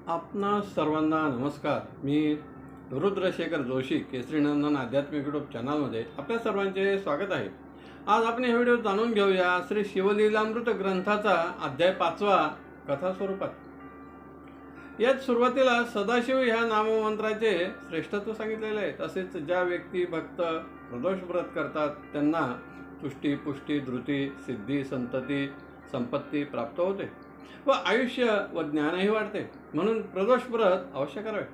आपणा सर्वांना नमस्कार. मी रुद्रशेखर जोशी, केसरीनंदन आध्यात्मिक यूट्यूब चॅनलमध्ये आपल्या सर्वांचे स्वागत आहे. आज आपण हे व्हिडिओ जाणून घेऊया श्री शिवलीलामृत ग्रंथाचा अध्याय 5वा कथा स्वरूपात. यात सुरुवातीला सदाशिव ह्या नाममंत्राचे श्रेष्ठत्व सांगितलेले आहे. तसेच ज्या व्यक्ती भक्त प्रदोष व्रत करतात त्यांना तुष्टी, पुष्टी, धृती, सिद्धी, संतती, संपत्ती प्राप्त होते व आयुष्य व ज्ञानही वाढते. म्हणून प्रदोष व्रत अवश्य करावे.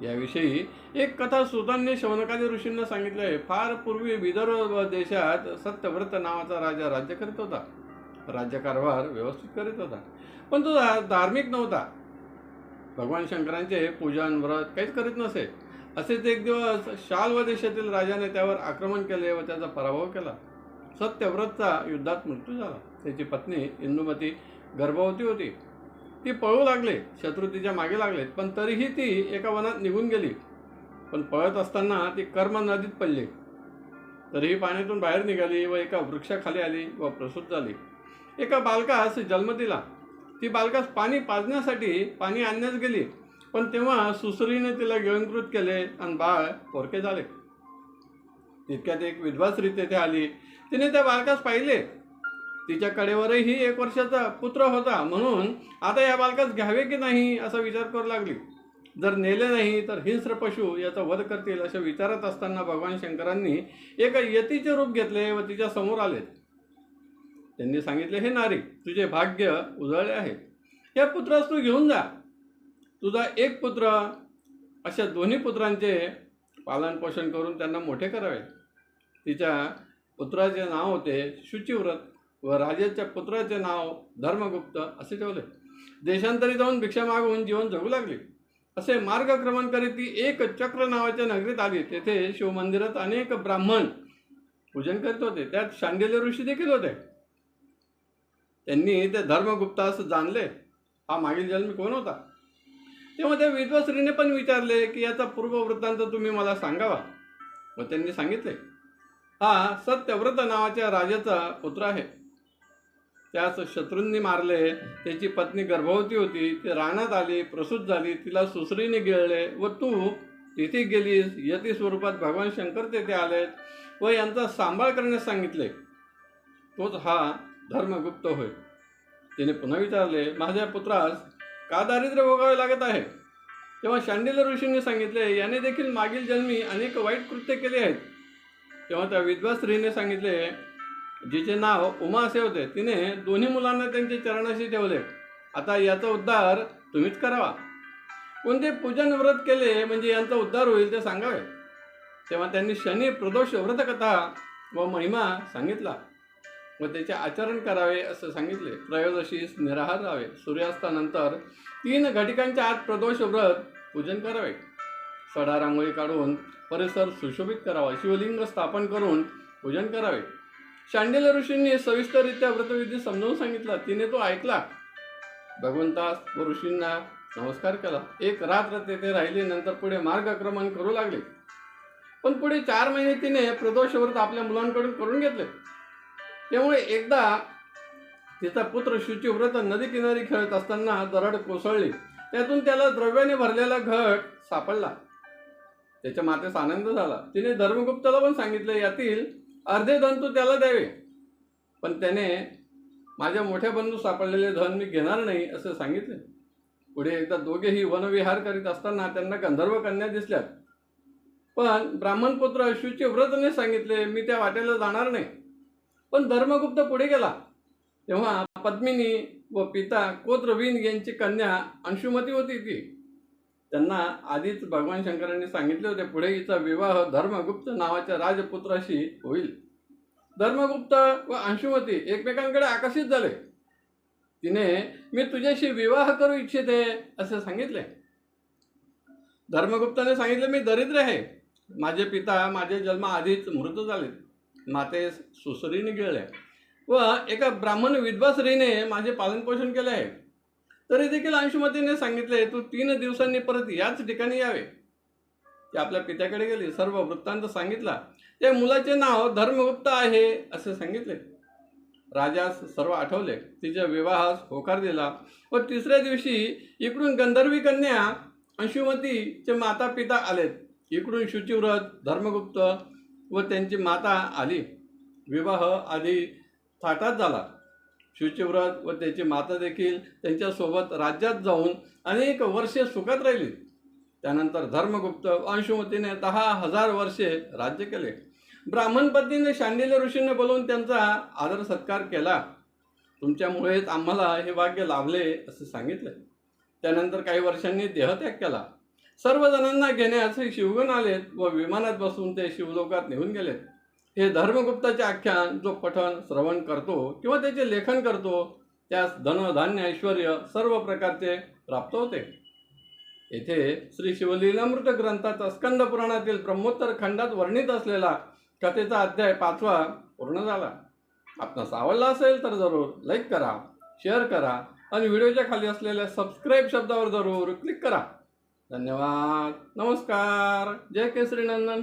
याविषयी एक कथा सुतांनी शौनकादी ऋषींना सांगितले आहे. फार पूर्वी विदर्भ देशात सत्यव्रत नावाचा राजा राज्य करीत होता. राज्यकारभार व्यवस्थित करीत होता, पण तो धार्मिक नव्हता. भगवान शंकरांचे पूजन व्रत काहीच करीत नसे. असेच एक दिवस शाल्व देशातील राजाने त्यावर आक्रमण केले व त्याचा पराभव केला. सत्यव्रतचा युद्धात मृत्यू झाला. त्याची पत्नी इंदुमती गर्भवती होती. ती पळू लागले, शत्रू तिच्या मागे लागलेत, पण तरीही ती एका वनात निघून गेली. पण पळत असताना ती कर्म नदीत पडली. तरीही पाण्यातून बाहेर निघाली व एका वृक्षाखाली आली व प्रसूत झाली. एका बालकास जन्म दिला. ती बालकास पाणी पाजण्यासाठी पाणी आणण्यास गेली, पण तेव्हा सुसरीने तिला गिळंकृत केले आणि बाळ पोरके झाले. तितक्यात एक विधवा स्त्री तेथे आली. तिने त्या बालकास पाहिले. तिच्या कडेवरही 1 वर्षाचा पुत्र होता. म्हणून आता या बालकास घ्यावे की नाही असा विचार करू लागली. जर नेले नाही तर हिंस्र पशु याचा वध करतील अशा विचारात असताना भगवान शंकरांनी एका यतीचे रूप घेतले व तिच्या समोर आले. त्यांनी सांगितले, हे नारी, तुझे भाग्य उजळले आहे. या पुत्रास तू घेऊन जा. तुझा एक पुत्र अशा दोन्ही पुत्रांचे पालन पोषण करून त्यांना मोठे करावे. तिच्या पुत्राचे नाव होते शुचिव्रत व राजाच्या पुत्राचे नाव धर्मगुप्त असे ठेवले. देशांतरी जाऊन भिक्षा मागून जीवन जगू लागली. असे मार्गक्रमण करीत ती एक चक्र नावाच्या नगरीत आली. तेथे शिवमंदिरात अनेक ब्राह्मण पूजन करीत होते. त्यात शांडिल्य ऋषी देखील होते. त्यांनी ते धर्मगुप्तास जाणले. हा मागील जन्मी कोण होता? तेव्हा त्या विधवा स्त्रीने पण विचारले की याचा पूर्ववृत्तांत तुम्ही मला सांगावा. व त्यांनी सांगितले, हा सत्यव्रत नावाच्या राजाचा पुत्र आहे. त्यास शत्रूंनी मारले. त्याची पत्नी गर्भवती होती. ती रानात आली, प्रसूत झाली. तिला सुसरीने गिळले व तू तिथे गेलीस. यती स्वरूपात भगवान शंकर तेथे आलेत व यांचा सांभाळ करण्यास सांगितले. तोच हा धर्मगुप्त होय. तिने पुन्हा विचारले, माझ्या पुत्रास का दारिद्र्य भोगावे लागत आहे? तेव्हा शांडिल्य ऋषींनी सांगितले, याने देखील मागील जन्मी अनेक वाईट कृत्य केले आहेत. तेव्हा त्या विधवा स्त्रीने सांगितले, जिचे नाव उमा असे होते, तिने दोन्ही मुलांना त्यांच्या चरणाशी ठेवले. आता याचा उद्धार तुम्हीच करावा. कोणते पूजन व्रत केले म्हणजे यांचा उद्धार होईल ते सांगावे. तेव्हा त्यांनी शनी प्रदोष व्रतकथा व महिमा सांगितला व त्याचे आचरण करावे असं सांगितले. त्रयोदशीस निराहार राहावे. सूर्यास्तानंतर 3 घटिकांच्या आत प्रदोष व्रत पूजन करावे. सडा रांगोळी काढून परिसर सुशोभित करावा. शिवलिंग स्थापन करून पूजन करावे. शांडिल्य ऋषींनी सविस्तररित्या व्रतविधी समजावून सांगितला. तिने तो ऐकला. भगवंतास व ऋषींना नमस्कार केला. एक रात्र तेथे राहिली. नंतर पुढे मार्गक्रमण करू लागले. पण पुढे 4 महिने तिने प्रदोष व्रत आपल्या मुलांकडून करून घेतले. त्यामुळे एकदा तिचा पुत्र शुचिव्रत नदी किनारी खेळत असताना दरड कोसळली. त्यातून त्याला द्रव्याने भरलेला घट सापडला. त्याच्या मातेस आनंद झाला. तिने धर्मगुप्ताला पण सांगितले, यातील अर्धे धन तू त्याला द्यावे. पण त्याने माझ्या मोठ्या बंधू सापडलेले धन मी घेणार नाही असे सांगितले. पुढे एकदा दोघेही वनविहार करीत असताना त्यांना गंधर्व कन्या दिसल्यात. पण ब्राह्मणपुत्र शुचिव्रतने सांगितले, मी त्या वाटेला जाणार नाही. पण धर्मगुप्त पुढे गेला. तेव्हा पद्मिनी व पिता कोत्रवीन यांची कन्या अंशुमती होती. ती त्यांना आधीच भगवान शंकरांनी सांगितले होते, पुढे हिचा विवाह धर्मगुप्त नावाच्या राजपुत्राशी होईल. धर्मगुप्त व अंशुमती एकमेकांकडे आकर्षित झाले. तिने मी तुझ्याशी विवाह करू इच्छिते असे सांगितले. धर्मगुप्ताने सांगितले, मी दरिद्र आहे. माझे पिता माझे जन्म आधीच मृत झाले. मातेस सुसरीने गिळले व एका ब्राह्मण विधवा स्त्रीने माझे पालनपोषण केले आहे. तरी देखील अंशुमतीने सांगितले, तू 3 दिवसांनी परत याच ठिकाणी यावे. ती आपल्या पित्याकडे गेली. सर्व वृत्तांत सांगितला. त्या मुलाचे नाव धर्मगुप्त आहे असे सांगितले. राजास सर्व आठवले. तिच्या विवाहास होकार दिला व तिसऱ्या दिवशी इकडून गंधर्वी कन्या अंशुमतीचे माता पिता आलेत. इकडून शुचिव्रत, धर्मगुप्त व त्यांची माता आली. विवाह आधी थाटात झाला. शुचिव्रत व त्याची माता देखील त्यांच्यासोबत राज्यात जाऊन अनेक वर्षे सुखात राहिली. त्यानंतर धर्मगुप्त अंशुमतीने 10,000 वर्षे राज्य केले. ब्राह्मण पत्नीने शांडिल्य ऋषींना बोलवून त्यांचा आदर सत्कार केला. तुमच्यामुळेच आम्हाला हे भाग्य लाभले असे सांगितले. त्यानंतर काही वर्षांनी देहत्याग केला. सर्वजणांना घेण्यास शिवगण आलेत व विमानात बसून ते शिवलोकात निघून गेलेत. हे धर्मगुप्ताचे आख्यान जो पठण श्रवण करतो किंवा त्याचे लेखन करतो त्यास धन, धान्य, ऐश्वर सर्व प्रकारचे प्राप्त होते. येथे श्री शिवलीलामृत ग्रंथाचा स्कंद पुराणातील ब्रह्मोत्तर खंडात वर्णित असलेला कथेचा अध्याय 5वा पूर्ण झाला. आपणास आवडला असेल तर जरूर लाईक करा, शेअर करा आणि व्हिडिओच्या खाली असलेल्या सबस्क्राईब शब्दावर जरूर क्लिक करा. धन्यवाद. नमस्कार. जय केसरी नंदन.